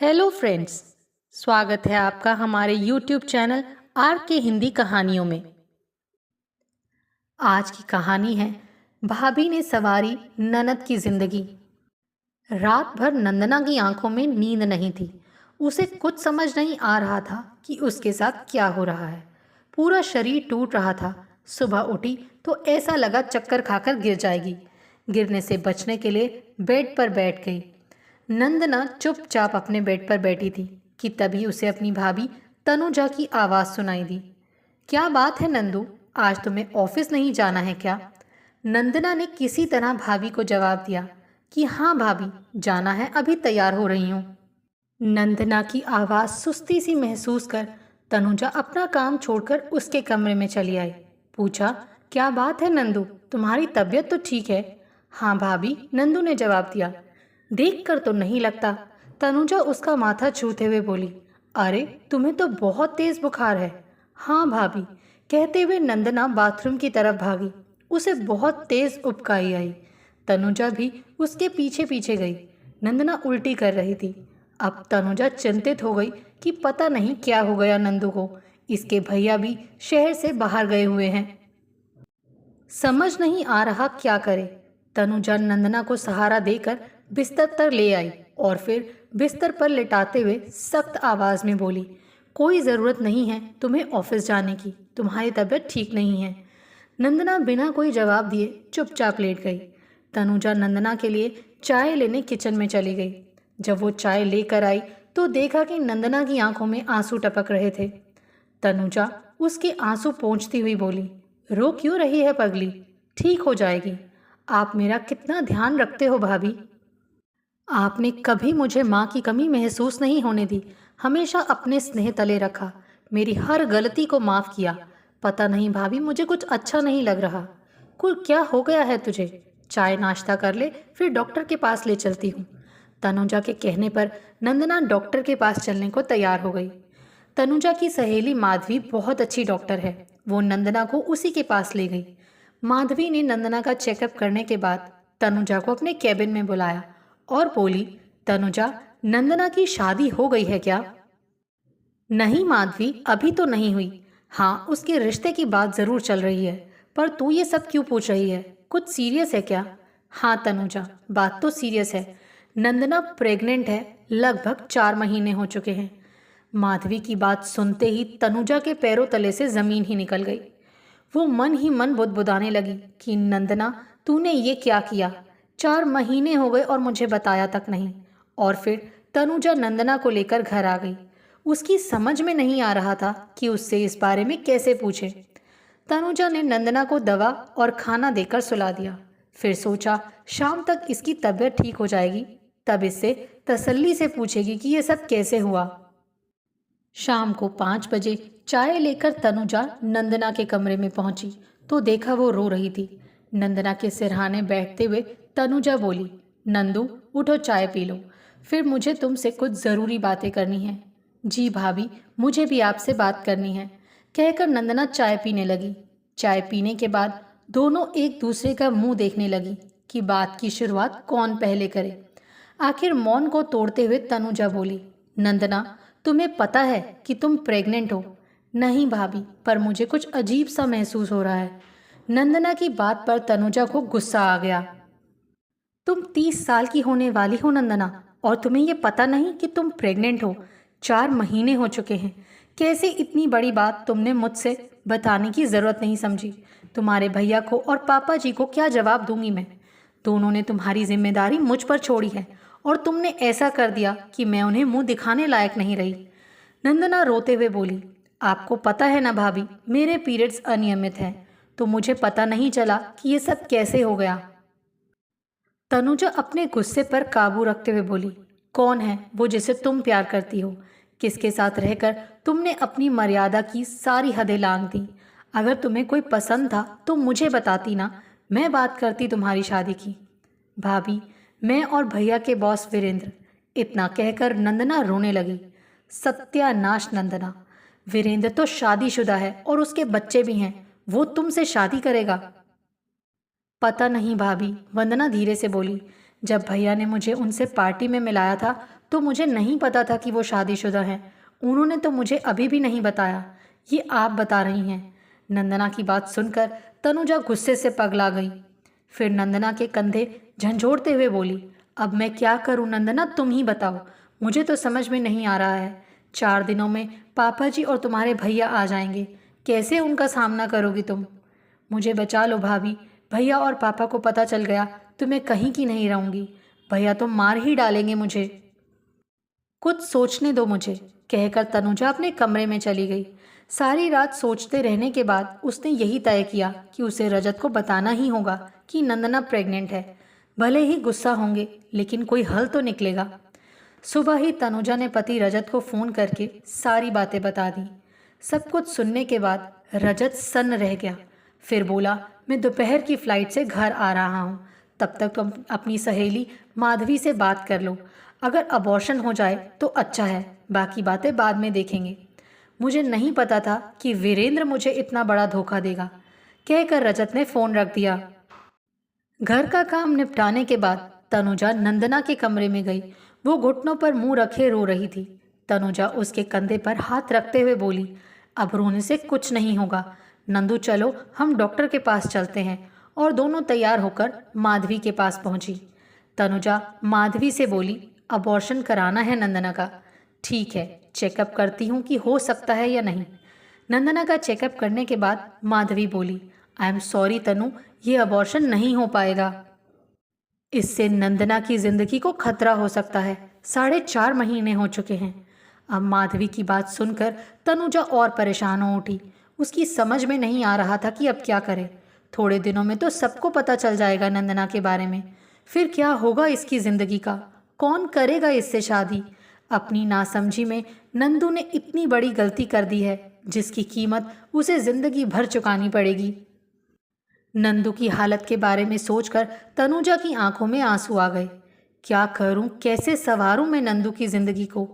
Hello friends. स्वागत है आपका हमारे यूट्यूब चैनल आर के हिंदी कहानियों में। आज की कहानी है भाभी ने सवारी ननद की जिंदगी। रात भर नंदना की आंखों में नींद नहीं थी। उसे कुछ समझ नहीं आ रहा था कि उसके साथ क्या हो रहा है। पूरा शरीर टूट रहा था। सुबह उठी तो ऐसा लगा चक्कर खाकर गिर जाएगी। गिरने से बचने के लिए बेड पर बैठ गई। नंदना चुपचाप अपने बेड पर बैठी थी कि तभी उसे अपनी भाभी तनुजा की आवाज़ सुनाई दी। क्या बात है नंदू, आज तुम्हें ऑफिस नहीं जाना है क्या? नंदना ने किसी तरह भाभी को जवाब दिया कि हाँ भाभी, जाना है, अभी तैयार हो रही हूँ। नंदना की आवाज़ सुस्ती सी महसूस कर तनुजा अपना काम छोड़कर उसके कमरे में चली आई। पूछा, क्या बात है नंदू, तुम्हारी तबीयत तो ठीक है? हाँ भाभी, नंदू ने जवाब दिया। देखकर तो नहीं लगता। तनुजा उसका माथा छूते हुए बोली, अरे तुम्हें तो बहुत तेज बुखार है। हाँ भाभी, कहते हुए नंदना बाथरूम की तरफ भागी। उसे बहुत तेज उबकाई आई। तनुजा भी उसके पीछे पीछे गई। नंदना उल्टी कर रही थी। अब तनुजा चिंतित हो गई कि पता नहीं क्या हो गया नंदू को। इसके भैया भी शहर से बाहर गए हुए हैं। समझ नहीं आ रहा क्या करे। तनुजा नंदना को सहारा देकर बिस्तर पर ले आई और फिर बिस्तर पर लिटाते हुए सख्त आवाज में बोली, कोई ज़रूरत नहीं है तुम्हें ऑफिस जाने की, तुम्हारी तबीयत ठीक नहीं है। नंदना बिना कोई जवाब दिए चुपचाप लेट गई। तनुजा नंदना के लिए चाय लेने किचन में चली गई। जब वो चाय लेकर आई तो देखा कि नंदना की आंखों में आंसू टपक रहे थे। तनुजा उसके आंसू पोंछती हुई बोली, रो क्यों रही है पगली, ठीक हो जाएगी। आप मेरा कितना ध्यान रखते हो भाभी। आपने कभी मुझे माँ की कमी महसूस नहीं होने दी। हमेशा अपने स्नेह तले रखा। मेरी हर गलती को माफ़ किया। पता नहीं भाभी, मुझे कुछ अच्छा नहीं लग रहा। कुल क्या हो गया है तुझे? चाय नाश्ता कर ले, फिर डॉक्टर के पास ले चलती हूँ। तनुजा के कहने पर नंदना डॉक्टर के पास चलने को तैयार हो गई। तनुजा की सहेली माधवी बहुत अच्छी डॉक्टर है। वो नंदना को उसी के पास ले गई। माधवी ने नंदना का चेकअप करने के बाद तनुजा को अपने कैबिन में बुलाया और बोली, तनुजा, नंदना की शादी हो गई है क्या? नहीं माधवी, अभी तो नहीं हुई। हाँ, उसके रिश्ते की बात ज़रूर चल रही है। पर तू ये सब क्यों पूछ रही है? कुछ सीरियस है क्या? हाँ तनुजा, बात तो सीरियस है। नंदना प्रेग्नेंट है। लगभग 4 महीने हो चुके हैं। माधवी की बात सुनते ही तनुजा के पैरों तले से ज़मीन ही निकल गई। वो मन ही मन बुदबुदाने लगी कि नंदना, तूने ये क्या किया? 4 महीने हो गए और मुझे बताया तक नहीं। और फिर तनुजा नंदना को लेकर घर आ गई। उसकी समझ में नहीं आ रहा था कि उससे इस बारे में कैसे पूछे। तनुजा ने नंदना को दवा और खाना देकर सुला दिया। फिर सोचा शाम तक इसकी तबीयत ठीक हो जाएगी, तब इससे तसल्ली से पूछेगी कि ये सब कैसे हुआ। शाम को 5 बजे चाय लेकर तनुजा नंदना के कमरे में पहुंची तो देखा वो रो रही थी। नंदना के सिरहाने बैठते हुए तनुजा बोली, नंदू उठो, चाय पी लो, फिर मुझे तुमसे कुछ ज़रूरी बातें करनी है। जी भाभी, मुझे भी आपसे बात करनी है, कहकर नंदना चाय पीने लगी। चाय पीने के बाद दोनों एक दूसरे का मुंह देखने लगी कि बात की शुरुआत कौन पहले करे। आखिर मौन को तोड़ते हुए तनुजा बोली, नंदना, तुम्हें पता है कि तुम प्रेग्नेंट हो? नहीं भाभी, पर मुझे कुछ अजीब सा महसूस हो रहा है। नंदना की बात पर तनुजा को गुस्सा आ गया। तुम 30 साल की होने वाली हो नंदना, और तुम्हें ये पता नहीं कि तुम प्रेग्नेंट हो? 4 महीने हो चुके हैं। कैसे इतनी बड़ी बात तुमने मुझसे बताने की ज़रूरत नहीं समझी? तुम्हारे भैया को और पापा जी को क्या जवाब दूंगी मैं? दोनों ने तुम्हारी जिम्मेदारी मुझ पर छोड़ी है और तुमने ऐसा कर दिया कि मैं उन्हें मुंह दिखाने लायक नहीं रही। नंदना रोते हुए बोली, आपको पता है ना भाभी, मेरे पीरियड्स अनियमित हैं, तो मुझे पता नहीं चला कि ये सब कैसे हो गया। तनुजा अपने गुस्से पर काबू रखते हुए बोली, कौन है वो जिसे तुम प्यार करती हो? किसके साथ रहकर तुमने अपनी मर्यादा की सारी हदें लांघ दी? अगर तुम्हें कोई पसंद था तो मुझे बताती ना, मैं बात करती तुम्हारी शादी की। भाभी, मैं और भैया के बॉस वीरेंद्र। इतना कहकर नंदना रोने लगी। सत्यानाश नंदना, वीरेंद्र तो शादीशुदा है और उसके बच्चे भी हैं। वो तुमसे शादी करेगा? पता नहीं भाभी, वंदना धीरे से बोली। जब भैया ने मुझे उनसे पार्टी में मिलाया था, तो मुझे नहीं पता था कि वो शादीशुदा हैं। उन्होंने तो मुझे अभी भी नहीं बताया, ये आप बता रही हैं। नंदना की बात सुनकर तनुजा गुस्से से पगला गई। फिर नंदना के कंधे झंझोड़ते हुए बोली, अब मैं क्या करूं नंदना, तुम ही बताओ। मुझे तो समझ में नहीं आ रहा है। 4 दिनों में पापा जी और तुम्हारे भैया आ जाएंगे, कैसे उनका सामना करोगी तुम? मुझे बचा लो भाभी, भैया और पापा को पता चल गया तो मैं कहीं की नहीं रहूंगी। भैया तो मार ही डालेंगे मुझे। कुछ सोचने दो मुझे, कहकर तनुजा अपने कमरे में चली गई। सारी रात सोचते रहने के बाद उसने यही तय किया कि उसे रजत को बताना ही होगा कि नंदना प्रेग्नेंट है। भले ही गुस्सा होंगे, लेकिन कोई हल तो निकलेगा। सुबह ही तनुजा ने पति रजत को फ़ोन करके सारी बातें बता दी। सब कुछ सुनने के बाद रजत सन्न रह गया। फिर बोला, मैं दोपहर की फ़्लाइट से घर आ रहा हूँ, तब तक तुम अपनी सहेली माधवी से बात कर लो। अगर अबॉर्शन हो जाए तो अच्छा है, बाकी बातें बाद में देखेंगे। मुझे नहीं पता था कि वीरेंद्र मुझे इतना बड़ा धोखा देगा, कहकर रजत ने फ़ोन रख दिया। घर का काम निपटाने के बाद तनुजा नंदना के कमरे में गई। वो घुटनों पर मुंह रखे रो रही थी। तनुजा उसके कंधे पर हाथ रखते हुए बोली, अब रोने से कुछ नहीं होगा। नंदू चलो हम डॉक्टर के पास चलते हैं। और दोनों तैयार होकर माधवी के पास पहुंची। तनुजा माधवी से बोली, अबॉर्शन कराना है नंदना का। ठीक है, चेकअप करती हूँ कि हो सकता है या नहीं। नंदना का चेकअप करने के बाद माधवी बोली, आई एम सॉरी तनु, ये अबॉर्शन नहीं हो पाएगा। इससे नंदना की जिंदगी को खतरा हो सकता है। 4.5 महीने हो चुके हैं। अब माधवी की बात सुनकर तनुजा और परेशान हो उठी। उसकी समझ में नहीं आ रहा था कि अब क्या करे। थोड़े दिनों में तो सबको पता चल जाएगा नंदना के बारे में। फिर क्या होगा इसकी जिंदगी का? कौन करेगा इससे शादी? अपनी नासमझी में नंदू ने इतनी बड़ी गलती कर दी है जिसकी कीमत उसे जिंदगी भर चुकानी पड़ेगी। नंदू की हालत के बारे में सोचकर तनुजा की आंखों में आंसू आ गए। क्या करूं, कैसे संवारूं मैं नंदू की जिंदगी को?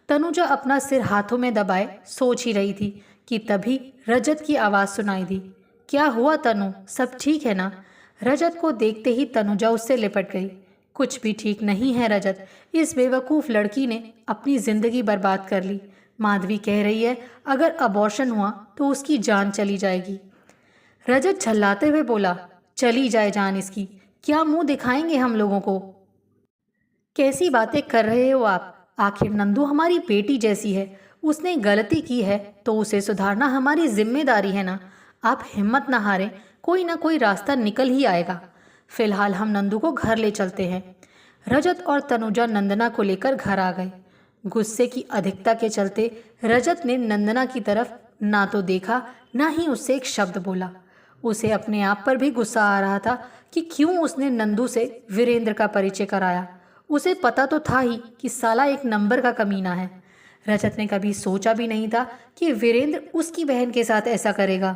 तनुजा अपना सिर हाथों में दबाए सोच ही रही थी कि तभी रजत की आवाज़ सुनाई दी। क्या हुआ तनु, सब ठीक है ना? रजत को देखते ही तनुजा उससे लिपट गई। कुछ भी ठीक नहीं है रजत, इस बेवकूफ़ लड़की ने अपनी ज़िंदगी बर्बाद कर ली। माधवी कह रही है अगर अबॉर्शन हुआ तो उसकी जान चली जाएगी। रजत झल्लाते हुए बोला, चली जाए जान इसकी, क्या मुंह दिखाएंगे हम लोगों को? कैसी बातें कर रहे हो आप? आखिर नंदू हमारी बेटी जैसी है। उसने गलती की है तो उसे सुधारना हमारी जिम्मेदारी है ना। आप हिम्मत ना हारें, कोई ना कोई रास्ता निकल ही आएगा। फिलहाल हम नंदू को घर ले चलते हैं। रजत और तनुजा नंदना को लेकर घर आ गए। गुस्से की अधिकता के चलते रजत ने नंदना की तरफ ना तो देखा, ना ही उससे एक शब्द बोला। उसे अपने आप पर भी गुस्सा आ रहा था कि क्यों उसने नंदू से वीरेंद्र का परिचय कराया। उसे पता तो था ही कि साला एक नंबर का कमीना है। रजत ने कभी सोचा भी नहीं था कि वीरेंद्र उसकी बहन के साथ ऐसा करेगा।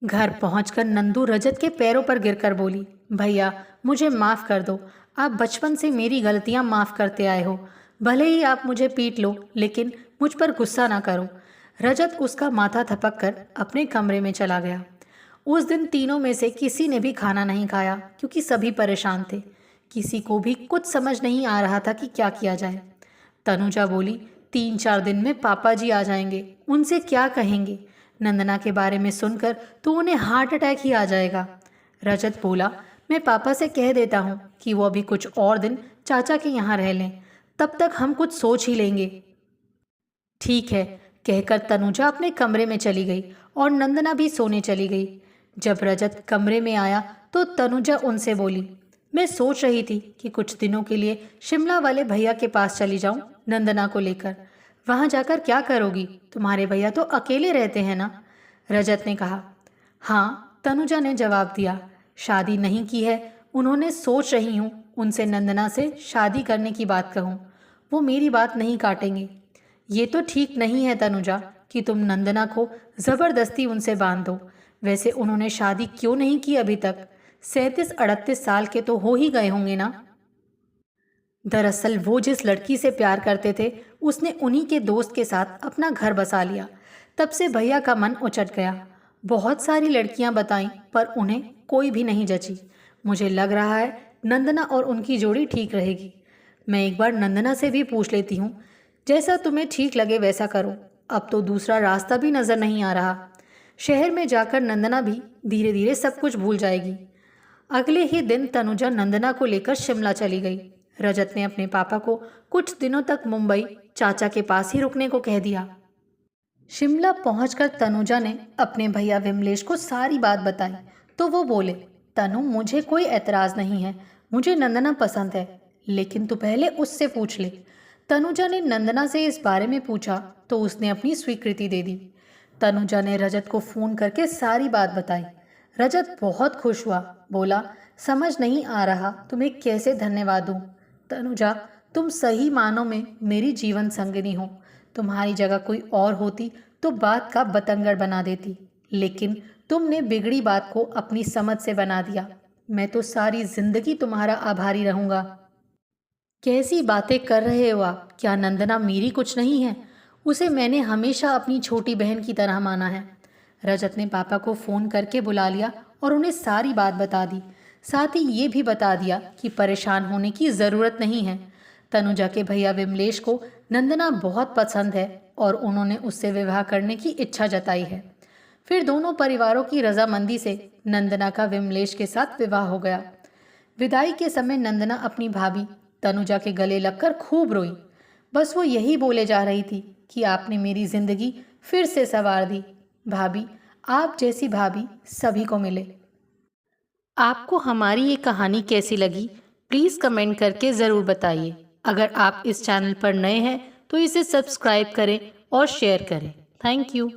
घर पहुंचकर नंदू रजत के पैरों पर गिरकर बोली, भैया मुझे माफ़ कर दो। आप बचपन से मेरी गलतियां माफ़ करते आए हो। भले ही आप मुझे पीट लो, लेकिन मुझ पर गुस्सा ना करो। रजत उसका माथा थपक कर अपने कमरे में चला गया। उस दिन तीनों में से किसी ने भी खाना नहीं खाया क्योंकि सभी परेशान थे। किसी को भी कुछ समझ नहीं आ रहा था कि क्या किया जाए। तनुजा बोली, 3-4 दिन में पापा जी आ जाएंगे, उनसे क्या कहेंगे? नंदना के बारे में सुनकर तो उन्हें हार्ट अटैक ही आ जाएगा। रजत बोला, मैं पापा से कह देता हूँ कि वो अभी कुछ और दिन चाचा के यहाँ रह लें, तब तक हम कुछ सोच ही लेंगे। ठीक है, कहकर तनुजा अपने कमरे में चली गई और नंदना भी सोने चली गई। जब रजत कमरे में आया तो तनुजा उनसे बोली, मैं सोच रही थी कि कुछ दिनों के लिए शिमला वाले भैया के पास चली जाऊं नंदना को लेकर। वहां जाकर क्या करोगी? तुम्हारे भैया तो अकेले रहते हैं ना? रजत ने कहा। हाँ, तनुजा ने जवाब दिया, शादी नहीं की है उन्होंने, सोच रही हूँ उनसे नंदना से शादी करने की बात कहूँ। वो मेरी बात नहीं काटेंगे। ये तो ठीक नहीं है तनुजा कि तुम नंदना को ज़बरदस्ती उनसे बांध दो। वैसे उन्होंने शादी क्यों नहीं की अभी तक? 37-38 साल के तो हो ही गए होंगे ना। दरअसल वो जिस लड़की से प्यार करते थे उसने उन्हीं के दोस्त के साथ अपना घर बसा लिया। तब से भैया का मन उचट गया। बहुत सारी लड़कियां बताईं पर उन्हें कोई भी नहीं जची। मुझे लग रहा है नंदना और उनकी जोड़ी ठीक रहेगी। मैं एक बार नंदना से भी पूछ लेती हूँ। जैसा तुम्हें ठीक लगे वैसा करो। अब तो दूसरा रास्ता भी नज़र नहीं आ रहा। शहर में जाकर नंदना भी धीरे धीरे सब कुछ भूल जाएगी। अगले ही दिन तनुजा नंदना को लेकर शिमला चली गई। रजत ने अपने पापा को कुछ दिनों तक मुंबई चाचा के पास ही रुकने को कह दिया। शिमला पहुंचकर तनुजा ने अपने भैया विमलेश को सारी बात बताई तो वो बोले, तनु मुझे कोई एतराज़ नहीं है, मुझे नंदना पसंद है, लेकिन तू पहले उससे पूछ ले। तनुजा ने नंदना से इस बारे में पूछा तो उसने अपनी स्वीकृति दे दी। तनुजा ने रजत को फ़ोन करके सारी बात बताई। रजत बहुत खुश हुआ, बोला, समझ नहीं आ रहा तुम्हें कैसे धन्यवाद दूँ। तनुजा, तुम सही मानों में मेरी जीवन संगिनी हो। तुम्हारी जगह कोई और होती तो बात का बतंगड़ बना देती, लेकिन तुमने बिगड़ी बात को अपनी समझ से बना दिया। मैं तो सारी जिंदगी तुम्हारा आभारी रहूँगा। कैसी बातें कर रहे हो आप? क्या नंदना मेरी कुछ नहीं है? उसे मैंने हमेशा अपनी छोटी बहन की तरह माना है। रजत ने पापा को फ़ोन करके बुला लिया और उन्हें सारी बात बता दी। साथ ही ये भी बता दिया कि परेशान होने की ज़रूरत नहीं है। तनुजा के भैया विमलेश को नंदना बहुत पसंद है और उन्होंने उससे विवाह करने की इच्छा जताई है। फिर दोनों परिवारों की रजामंदी से नंदना का विमलेश के साथ विवाह हो गया। विदाई के समय नंदना अपनी भाभी तनुजा के गले लगकर खूब रोई। बस वो यही बोले जा रही थी कि आपने मेरी ज़िंदगी फिर से संवार दी। भाभी, आप जैसी भाभी सभी को मिले। आपको हमारी ये कहानी कैसी लगी, प्लीज़ कमेंट करके ज़रूर बताइए। अगर आप इस चैनल पर नए हैं तो इसे सब्सक्राइब करें और शेयर करें। Thank you.